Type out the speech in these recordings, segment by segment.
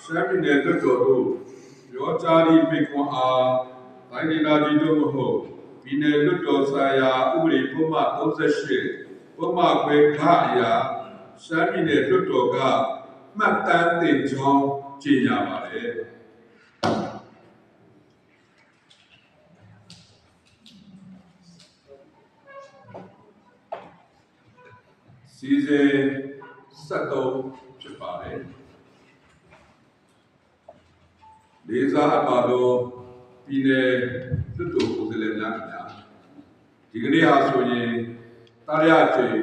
ရှမ်းပြည်နယ်လွှတ်တော်တို့ရောကြားရီမိကွန်အားတိုင်းဒေသကြီးတို့မဟုတ်ပြည်နယ်လွှတ်တော်ဆိုင်ရာဥပဒေပုံမှန်38ပုံမှန်ခွဲခအရာရှမ်းပြည်နယ်လွှတ်တော်ကမှတ်တမ်းတင်ကြောင်းကြေညာပါတယ်စီစဉ်73ဖြစ်ပါတယ်လေးစားအပ်ပါတော့ပြည်နယ်လွှတ်တော်ကိုယ်စားလှယ်များခင်ဗျာဒီကနေ့ဟာဆိုရင်တာရကျိန်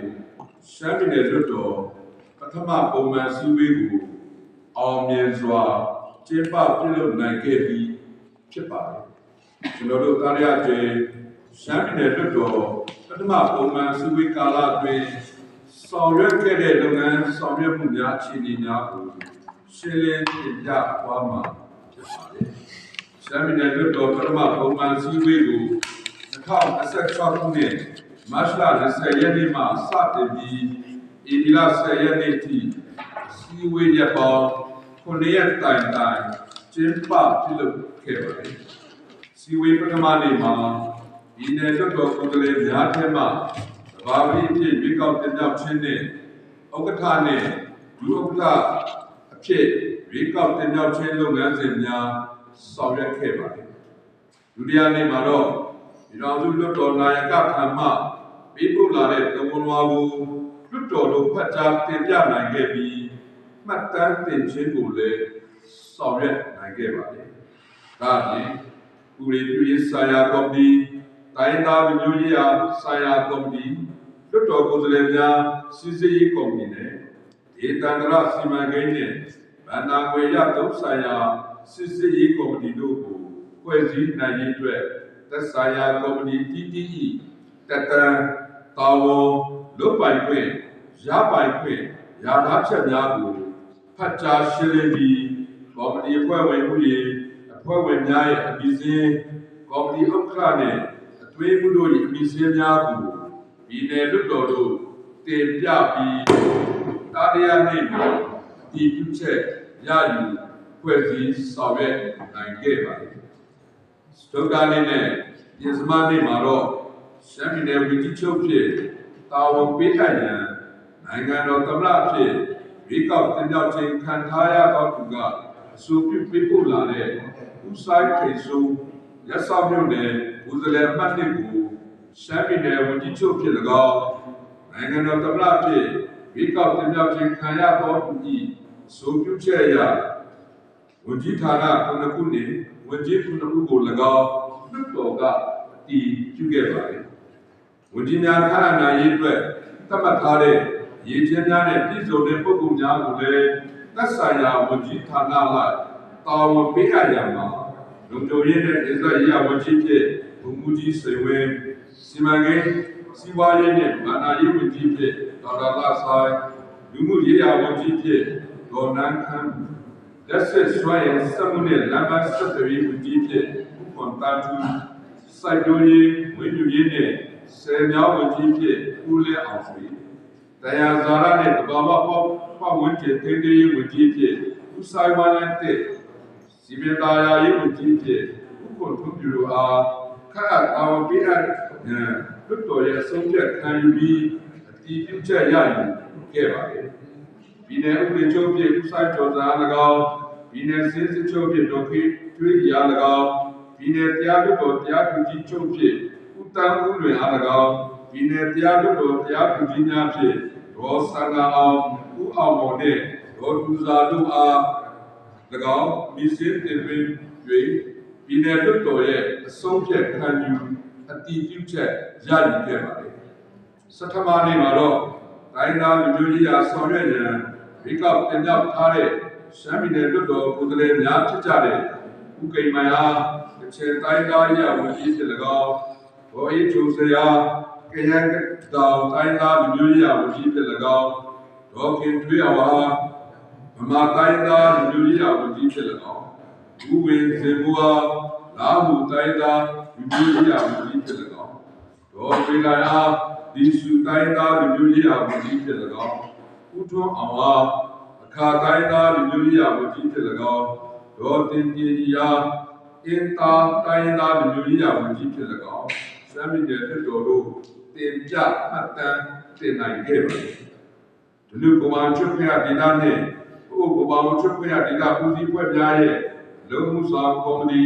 ရှမ်းပြည်နယ်လွှတ်တော်ပထမပုံမှန်စည်းဝေးကိုအောင်မြင်စွာကျင်းပပြုလုပ်နိုင်ခဲ့ပြီးဖြစ်ပါတယ်ကျွန်တော်တို့တာရကျိန်ရှမ်းပြည်နယ်လွှတ်တော်ပထမပုံမှန်စည်းဝေးကာလအတွင်းဆောင်ရွက်ခဲ့တဲ့လုပ်ငန်းဆောင်ရွက်မှုများအခြေအနေများကိုရှင်းလင်းတင်ပြသွားမှာဖြစ်ပါတယ်ရှမ်းပြည်နယ်လွှတ်တော်ပထမပုံမှန်စည်းဝေးကို2026ခုနှစ်မတ်လ20ရက်နေ့မှစတင်ပြီးဧပြီလ10ရက်နေ့ထိစည်းဝေးရပေါင်း9ရက်တိုင်ကျင်းပပြုလုပ်ခဲ့ပါတယ်စည်းဝေးပထမနေ့မှာဒီနယ်လွှတ်တော်ကိုယ်စားလှယ်များထဲမှဘာဝိဖြစ်ရွေးကောက်တင်မြှောက်ခြင်းနဲ့ဥက္ကဋ္ဌနဲ့ဒုဥက္ကဋ္ဌအဖြစ်ရွေးကောက်တင်မြှောက်ခြင်းလုပ်ငန်းစဉ်များဆောင်ရွက်ခဲ့ပါတယ်ဒုတိယနေ့မှာတော့ဒီတော်စုလွှတ်တော်နာယကထံမှပေးပို့လာတဲ့တဝန်ဝါကိုလွှတ်တော်တို့ဖတ်ကြားတင်ပြနိုင်ခဲ့ပြီးမှတ်တမ်းတင်ခြင်းကိုလည်းဆောင်ရွက်နိုင်ခဲ့ပါတယ်ဒါအပြင်ဥပဒေပြုရေးဆိုင်ရာကော်မတီတိုင်းသားမျိုးရေးရာဆိုင်ရာကော်မတီလွှတ်တော်ကိုယ်စားလှယ်များစီစစ်ရေးကော်မတီနဲ့ဒေသန္တရစီမံကိန်းနဲ့ဗန္နာခွေရတုံးဆိုင်ရာစစ်စစ်ရေးကော်မတီတို့ကိုဖွဲ့စည်းနိုင်ရေးအတွက်သက်ဆိုင်ရာကော်မတီ TTE တက်တန်းတာဝန်လွတ်ပိုင်ခွင့်ရပိုင်ခွင့်ရထားချက်များကိုဖတ်ကြားရှင်းလင်းပြီးကော်မတီအဖွဲ့ဝင်မှုရေးအဖွဲ့ဝင်များရဲ့အပြီးစဉ်ကော်မတီဥက္ကဋ္ဌနဲ့အတွင်းမှုတို့၏အပြီးစဉ်များကိုပြည်နယ်လွှတ်တော်တို့တင်ပြပြီးတာတရားနေ့မှာတည်ပြုချက်ရယူဖွဲ့စည်းဆောင်ရွက်နိုင်ခဲ့ပါတယ်။ဒုက္ခနေ့နဲ့ပြင်စမနေ့မှာတော့ရှမ်းပြည်နယ်ဝန်ကြီးချုပ်ဖြစ်တာဝန်ပေးအပ်ရန်နိုင်ငံတော်သမ္မတဖြစ်ရွေးကောက်တင်မြှောက်ခြင်းခံထားရသောသူကအဆိုပြုပေးပို့လာတဲ့ဦးဆိုင်ခေစုရဆောင်မြို့နယ်ဦးဇလဲမှတ်နှစ်ကိုရှမ်းပြည်နယ်ဝန်ကြီးချုပ်ဖြစ်၎င်းနိုင်ငံတော်သမ္မတဖြစ်ရွေးကောက်တင်မြှောက်ခြင်းခံရသောသူ၏ဆိုပြုချက်အရဝန်ကြီးဌာန9ခုနှင့်ဝန်ကြီး9ခုကို၎င်းလွှတ်တော်ကအတည်ပြုခဲ့ပါတယ်ဝန်ကြီးများခန့်အပ်နိုင်ရေးအတွက်သတ်မှတ်ထားတဲ့ရည်ချင်းများနဲ့ပြည်စုံတဲ့ပုဂ္ဂိုလ်များကိုလည်းသက်ဆိုင်ရာဝန်ကြီးဌာနလိုက်တာဝန်ပေးအပ်ရမှာလုံခြုံရေးနဲ့ဒေသရေးရာဝန်ကြီးဖြစ်ဘုံမူကြီးစိန်ဝင်းစီမံကိန်းစီးပွားရေးနဲ့ဗန္ဒာရေးဝန်ကြီးဖြစ်ဒေါက်တာလဆိုင်လူမှုရေးရာဝန်ကြီးဖြစ်ဒေါ်နန်းခမ်းလက်ဆက်စွမ်းရည်စမှုနဲ့လမ်းပန်းဆက်သွယ်ရေးဝန်ကြီးဖြစ်ဦးခွန်တာတူစိုက်ပျိုးရေးဝင်းမြူရေးနဲ့ဆယ်မြောင်းဝန်ကြီးဖြစ်ဦးလဲအောင်ဆွေတရားဇာရနဲ့တဘာဝပတ်ဝန်းကျင်ထိန်းသိမ်းရေးဝန်ကြီးဖြစ်ဦးဆိုင်ဝါနဲ့တဲ့စီမံသားရေးဝန်ကြီးဖြစ်ဦးခွန်ထွန်းပြူတို့အားခန့်အပ်တာဝန်ပေးအပ်လွှတ်တော်ရဲ့အဆုံးဖြတ်ခံယူပြီးအတည်ပြုချက်ရယူခဲ့ပါတယ်ပြည်နယ်ဥပဒေချုပ်ဖြစ်ဦးဆိုင်ကျော်သာ၎င်းပြည်နယ်စစ်စစ်ချုပ်ဖြစ်ဒေါက်ခေထွေးရာ၎င်းပြည်နယ်တရားလွှတ်တော်တရားသူကြီးချုပ်ဖြစ်ဦးတန်းဦးလွင်အား၎င်းပြည်နယ်တရားလွှတ်တော်တရားသူကြီးများဖြစ်ဒေါ်စန္ဒာအောင်ဦးအောင်မော်နဲ့ဒေါ်သူဇာတို့အား၎င်းမြစ်စင်းတင်သွင်း၍ပြည်နယ်လွှတ်တော်ရဲ့အဆုံးဖြတ်ခံယူအတည်ပြုချက်ရယူခဲ့ပါတယ်စက်ထဘာနေ့မှာတော့တိုင်းသားလူမျိုးရေးရာဆောင်ရွက်ရန်ဝေကောက်တင်ပြထားတဲ့ရှမ်းပြည်နယ်လွှတ်တော်ကိုယ်စားလှယ်များဖြစ်ကြတဲ့ဦးကိမ္မယာတချေတိုင်းသားရေးရာဝန်ကြီးဖြစ်၎င်းဘော်အေးချိုစရာကရန်တောင်တိုင်းသားလူမျိုးရေးရာဝန်ကြီးဖြစ်၎င်းဒေါ်ခင်ထွေးအောင်ဟာဗမာတိုင်းသားလူမျိုးရေးရာဝန်ကြီးဖြစ်၎င်းဦးဝင်းစင်ဘူဟာလာဟုတိုင်းသားလူမျိုးရေးရာဝန်ကြီးဖြစ်၎င်းဒေါ်ပေလိုက်အားဒီစုတိုင်းသားလူမျိုးရေးရာဝန်ကြီးဖြစ်၎င်းဦးထွန်းအောင်ဟာအခ အခါတိုင်းသားလူမျိုးရာဝန်ကြီးဖြစ်၎င်းဒေါ်တင်ပြည်ကြီးအားအင်တာတိုင်းသားလူမျိုးရာဝန်ကြီးဖြစ်၎င်းရှမ်းပြည်နယ်ပြည်တော်တို့တင်ပြမှတ်တမ်းတင်နိုင်ခဲ့ပါသည်ဒီလူကမာချုပ်ဖျားဒေသနဲ့ဟိုကမာချုပ်ဖျားဒေသဦးစီးဖွဲ့များရဲ့လုံမှုဆောင်ကော်မတီ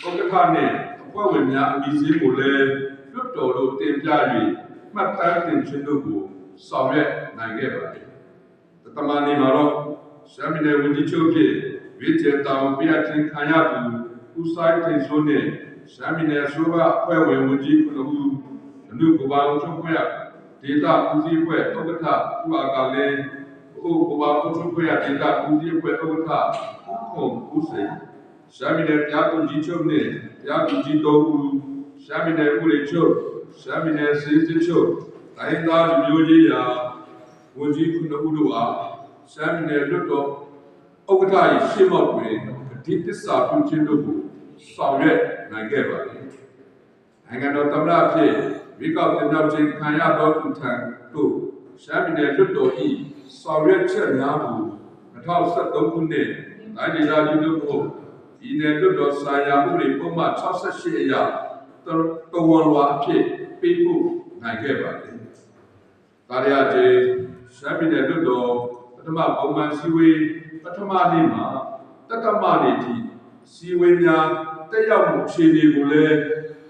ဥက္ကဋ္ဌနဲ့အဖွဲ့ဝင်များအမည်စည်းကိုလည်းလွတ်တော်တို့တင်ပြ၍မှတ်တမ်းတင်ခြင်းတို့ကိုဆောင်ရွက်နိုင်ခဲ့ပါသည်တမန်နေမှာတော့ရှမ်းပြည်နယ်ဝန်ကြီးချုပ်ဖြစ်ဝိကျေတောင်ပြည့်တင်ခံရသူဦးဆိုင်တင်စိုးနဲ့ရှမ်းပြည်နယ်အစိုးရအဖွဲ့ဝင်ဝန်ကြီးခုနှစ်ဦးအနုကဘာချုပ်ဖွဲ့ဒေသဦးစီးအဖွဲ့ဥက္ကဋ္ဌဦးအာကလည်းဟိုကဘာချုပ်ဖွဲ့ဒေသဦးစီးအဖွဲ့ဥက္ကဋ္ဌဦးခုံဦးစိန်ရှမ်းပြည်နယ်တရားသူကြီးချုပ်နဲ့တရားသူကြီးတော်ဦးရှမ်းပြည်နယ်ဥပဒေချုပ်ရှမ်းပြည်နယ်စီစစ်ချုပ်တိုင်းသားလူမျိုးကြီးရာဝန်ကြီးခုနှစ်ဦးတို့အားရှမ်းပြည်နယ်လွတ်တော်ဥက္ကဋ္ဌ၏ရှေ့မှောက်တွင်အဓိပစ္စာပြုခြင်းတို့ကိုဆောင်ရွက်နိုင်ခဲ့ပါသည်နိုင်ငံတော်သမ္မတဖြစ်ဝိကောက်တင်ရောက်ခြင်းခံရသောသူထံသို့ရှမ်းပြည်နယ်လွတ်တော်၏ဆောင်ရွက်ချက်များကို2013ခုနှစ်တိုင်းဒေသကြီးတို့ကိုဒီနယ်လွတ်တော်ဆိုင်ရာဥပဒေပုံမှန်68အရတော်ဝန်လွာအဖြစ်ပေးပို့နိုင်ခဲ့ပါသည်ဒါရကျေရှမ်းပြည်နယ်လွတ်တော်ပထမပုံမှန်စည်းဝေးပထမနေ့မှာတက္ကမနေ့ထိစီဝေးများတက်ရောက်မှုအခြေအနေကိုလည်း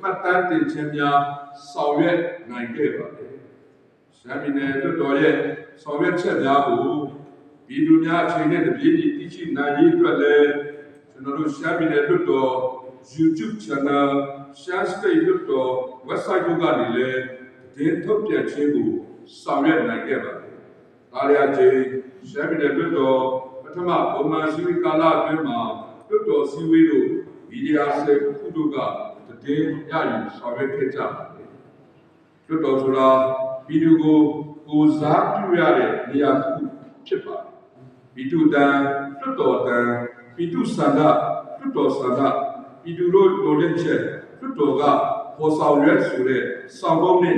မှတ်တမ်းတင်ခြင်းများဆောင်ရွက်နိုင်ခဲ့ပါတယ်။ရှမ်းပြည်နယ်လွှတ်တော်ရဲ့ဆောင်ရွက်ချက်များကိုပြည်သူများအချိန်နဲ့တပြေးညီသိရှိနိုင်ရေးအတွက်လည်းကျွန်တော်တို့ရှမ်းပြည်နယ်လွှတ်တော် YouTube Channel ရှမ်း State လွှတ်တော် Website တို့ကနေလည်းသတင်းထုတ်ပြန်ခြင်းကိုဆောင်ရွက်နိုင်ခဲ့ပါတယ်။ဒါရချင်းရှမ်းပြည်နယ်လွှတ်တော်ပထမပုံမှန်စည်းဝေးကာလအတွင်းမှာလွှတ်တော်စည်းဝေးတို့မီဒီယာစက်ခုတို့ကတည်ရယူဆောင်ရွက်ခဲ့ကြပါတယ်။လွှတ်တော်ဆိုတာပြည်သူကိုစားပြုရတဲ့နေရာတစ်ခုဖြစ်ပါတယ်။ပြည်သူတန်လွှတ်တော်တန်ပြည်သူဆန္ဒလွှတ်တော်ဆန္ဒပြည်သူတို့လိုတဲ့ချက်လွှတ်တော်ကပေါ်ဆောင်ရွက်ဆိုတဲ့ဆောင်ပုဒ်နဲ့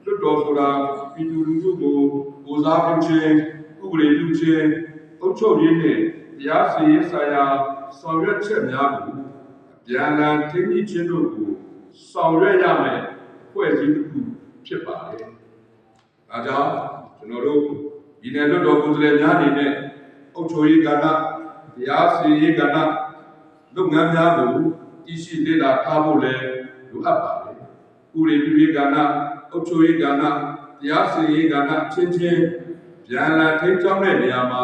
လွှတ်တော်ဆိုတာပြည်သူလူထုကိုစားပြုခြင်းဥပဒေပြုခြင်းအုပ်ချုပ်ရေးနဲ့တရားစီရင်ဆိုင်ရာဆောင်ရွက်ချက်များကိုပြန်လည်ထိန်းသိမ်းခြင်းတို့ကိုဆောင်ရွက်ရမယ်ဖွဲ့စည်းတစ်ခုဖြစ်ပါတယ်။ဒါကြောင့်ကျွန်တော်တို့ဒီနယ်လွှတ်တော်ကိုယ်စားလှယ်များအနေနဲ့အုပ်ချုပ်ရေးကဏ္ဍတရားစီရင်ရေးကဏ္ဍလုပ်ငန်းများကိုတည်ရှိလေ့လာထားဖို့လည်းလိုအပ်ပါတယ်။ဥပဒေပြုရေးကဏ္ဍအုပ်ချုပ်ရေးကဏ္ဍတရားစီရင်ရေးကဏ္ဍချင်းချင်းပြန်လည်ထိန်းကျောင်းတဲ့နေရာမှာ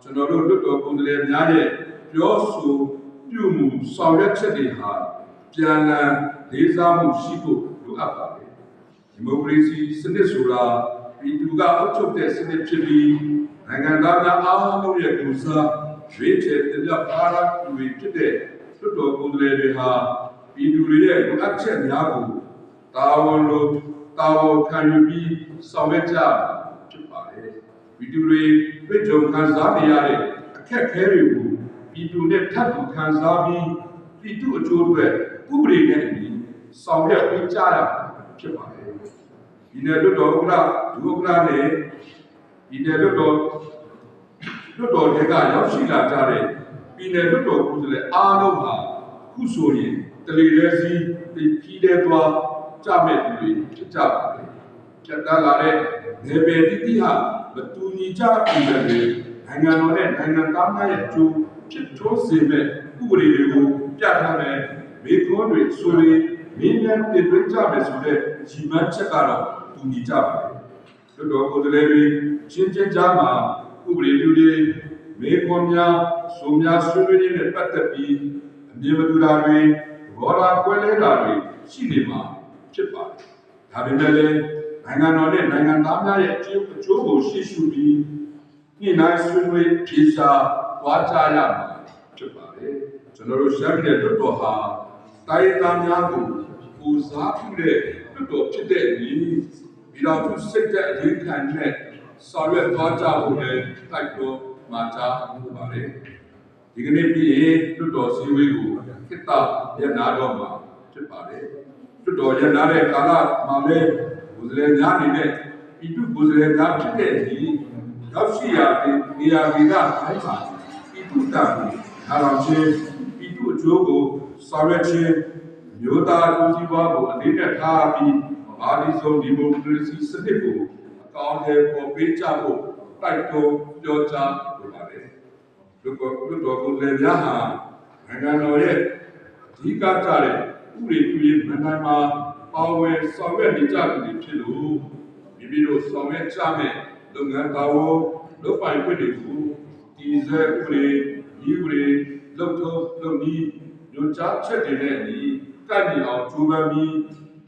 ကျွန်တော်တို့လွှတ်တော်ကိုယ်စားလှယ်များရဲ့ပြောဆိုပြုမှုဆောင်ရွက်ချက်တွေဟာပြန်လည်လေးစားမှုရှိဖို့လိုအပ်ပါတယ်။ဒီမိုကရေစီစနစ်ဆိုတာပြည်သူကအုပ်ချုပ်တဲ့စနစ်ဖြစ်ပြီးနိုင်ငံသားများအားလုံးရဲ့ကိုယ်စားရွေးချယ်တင်ပြအားရသူတွေဖြစ်တဲ့လွှတ်တော်ကိုယ်စားလှယ်တွေဟာပြည်သူတွေရဲ့လိုအပ်ချက်များကိုတာဝန်ခံယူပြီးဆောင်ရွက်ကြဖြစ်ပါတယ်။ပြည်သူတွေတွေ့ကြုံခံစားနေရတဲ့အခက်အခဲတွေကိုပြည်သူနဲ့ထပ်တူခံစားပြီးပြည်သူအကျိုးအတွက်ဥပဒေနဲ့အညီဆောင်ရွက်ပေးကြရဖြစ်ပါတယ်။ဒီနယ်လွှတ်တော်ဥက္ကဋ္ဌဒုဥက္ကဋ္ဌနဲ့ဒီနယ်လွှတ်တော်တွေကရောက်ရှိလာကြတဲ့ပြည်နယ်လွှတ်တော်ကိုယ်စားလှယ်အားလုံးဟာခုဆိုရင်တလေလဲစီပြည်တဲ့သွားကြမဲ့သူတွေဖြစ်ကြပါတယ်။ဖြတ်တန်းလာတဲ့နယ်ပယ်တိတိဟာမတူညီကြဘူးလေနိုင်ငံတော်နဲ့နိုင်ငံသားများရဲ့အကျိုးဖြစ်ထွန်းစေမဲ့ဥပဒေတွေကိုပြဋ္ဌာန်းတဲ့မိခွန်းတွေဆိုရင်မင်းများတင်သွင်းကြမယ်ဆိုတဲ့ကြီးမားချက်ကတော့တူညီကြပါတယ်။လွှတ်တော်ကိုယ်စားလှယ်တွေချင်းကြားမှာဥပဒေပြုတွေမိခွန်းများဆိုများဆွေးနွေးရေးနဲ့ပတ်သက်ပြီးအမြင်မတူတာတွေဘောရာကွဲလဲတာတွေရှိနေမှာဖြစ်ပါတယ်။ဒါပေမဲ့လည်းနိုင်ငံတော်နဲ့နိုင်ငံသားများရဲ့အကျိုးကိုရှေ့ရှုပြီးညှိနှိုင်းဆွေးနွေးဖြေရှာသွားကြရမှာဖြစ်ပါတယ်။ကျွန်တော်တို့ရှမ်းပြည်နယ်လွှတ်တော်ဟာတိုင်းသားများကိုကိုစားပြုတဲ့လွှတ်တော်ဖြစ်တဲ့ဒီပြည်တော်စုစိတ်တဲ့အရေးခံနဲ့ဆောင်ရွက်သွားကြဖို့လည်းတိုက်တွန်းမှာကြားမှုပါတယ်။ဒီကနေ့ပြည်လွှတ်တော်စည်းဝေးကိုခေတ္တရပ်နာတော့မှာဖြစ်ပါတယ်။လွှတ်တော်ရပ်နာတဲ့ကာလမှာလည်းကိုယ်စားလှယ်များအနေနဲ့ပြည်သူကိုယ်စားလှယ်များဖြစ်တဲ့ဒီဟ ရောက်ရှိရာနေရာဒေသတိုင်းမှာပြည်သူ့တပ်ကိုအားလုံးချင်းပြည်သူ့အကျိုးကိုဆောင်ရွက်ခြင်းမျိုးသားအကျိုးစီးပွားကိုအလေးနဲ့ထားပြီးအာဒီဆုံးဒီမိုကရေစီစနစ်ကိုအကောင့်ထဲပေါ်ပေးကြဖို့တိုက်တွန်းပြောကြားလိုပါတယ်။လူတော်ကိုလည်းများဟာနိုင်ငံတော်ရဲ့အဓိကကျတဲ့ဥပဒေပြုရေးမဏ္ဍိုင်မှာပါဝင်ဆောင်ရွက်နေကြသူတွေဖြစ်လို့မိမိတို့ဆောင်ရွက်ကြမယ့်လုပ်ငန်းတော်လုပ်ပိုင်ခွင့်တွေကိုတည်ဆဲဥပဒေဤဥပဒေလုပ်ထုံးလုပ်နည်းညွှန်ကြားချက်တွေနဲ့ညီကန့်ညီအောင်ကြိုးပမ်းပြီး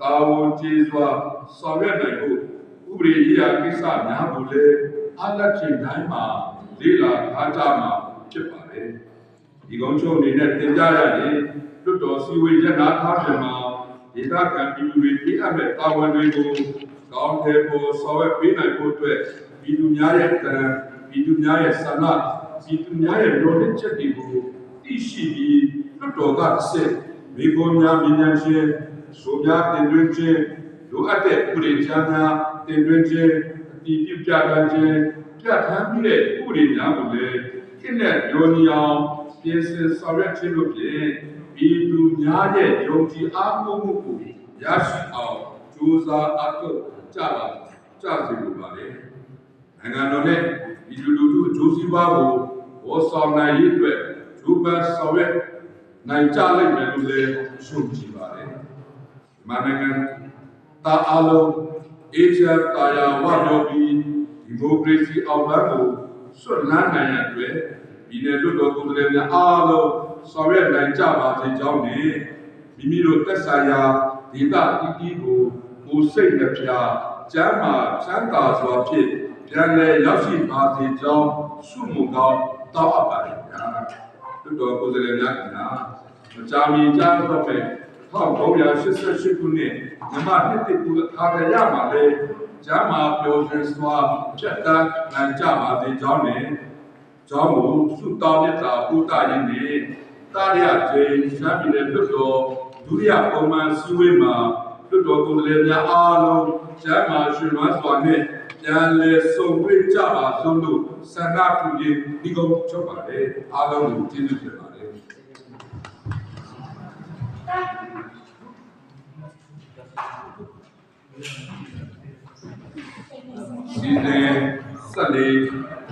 တာဝန်ကျေစွာဆောင်ရွက်နိုင်ဖို့ဥပဒေရေးရာကိစ္စများကိုလည်းအားလက်ချိန်တိုင်းမှာလေ့လာထားကြမှာဖြစ်ပါတယ်။ဒီကုန်းချုပ်အနေနဲ့တင်ပြရရင်လွတ်တော်စည်းဝေးရနာထားပြန်မှာဒေသခံပြည်သူတွေပြည့်အပ်တဲ့တာဝန်တွေကိုကောင်းတဲ့ပေါ်ဆောင်ရွက်ပေးနိုင်ဖို့အတွက်ပြည်သူများရဲ့ကံပြည်သူများရဲ့ဆန္ဒပြည်သူများရဲ့လိုအပ်ချက်တွေကိုသိရှိပြီးလွတ်တော်ကတစ်ဆင့်မိဘများမြင်မြန်ခြင်းဆိုများတင်သွင်းခြင်းလိုအပ်တဲ့ဥပဒေကြမ်းများတင်သွင်းခြင်းအတည်ပြုပြဋ္ဌာန်းခြင်းပြဋ္ဌာန်းပြီးတဲ့ဥပဒေများကိုလည်းခင့်တဲ့ညွှန်အောင်ပြင်ဆင်ဆောင်ရွက်ခြင်းတို့ဖြင့်ပြည်သူများရဲ့ယုံကြည်အားကိုးမှုကိုရရှိအောင်ကြိုးစားအားထုတ်ကြစေလိုပါတယ်။နိုင်ငံတော်နဲ့ပြည်သူလူထုအကျိုးစီးပွားကိုပေါ်ဆောင်နိုင်ရေးအတွက်ကြိုးပမ်းဆောင်ရွက်နိုင်ကြလိမ့်မယ်လို့လည်းရှုံ့ကြည်ပါတယ်။မြန်မာနိုင်ငံသားအလုံးအေးချမ်းသာယာဝပြောပြီးဒီမိုကရေစီအောင်ပန်းကိုဆွတ်လန်းနိုင်ရတဲ့ပြည်내လွတ်တော်ကိုယ်စားလှယ်များအားလုံးဆောင်ရွက်နိုင်ကြပါစေကြောင်းနဲ့မိမိတို့သက်ဆိုင်ရာဒေသအသီးသီးကိုကိုယ်စိတ်နှပြကျမ်းမာချမ်းသာစွာဖြင့်ပြန်လည်ရောက်ရှိပါစေကြောင်းဆုမွန်ကောင်းတောင်းအပ်ပါတယ်ဗျာလွတ်တော်ကိုယ်စားလှယ်များခင်ဗျာမကြာမီကြားတော့ပဲ1988ခုနှစ်မြန်မာနှစ်တကူအခါရမှာလေကျမ်းမာပျော်ရွှင်စွာဖြတ်တန်းနိုင်ကြပါစေကြောင်းနဲ့ကျောင်းကိုဆုတောင်းမြတ်တာပူတာရင်းနဲ့တာရကျင်းရှမ်းပြည်နယ်လွတ်တော်ဒုတိယပုံမှန်စည်းဝေးမှာလွတ်တော်ကိုယ်စားလှယ်များအားလုံးကျမ်းမာရှင်မစွာနဲ့ပြန်လည်ဆုံတွေ့ကြပါဆုံးလို့ဆန္ဒပြုရင်းဒီကုန်းချုပ်ပါတယ်အားလုံးကိုကျေးဇူးတင်ပါတယ်ဒီနေ့ဆက်လေး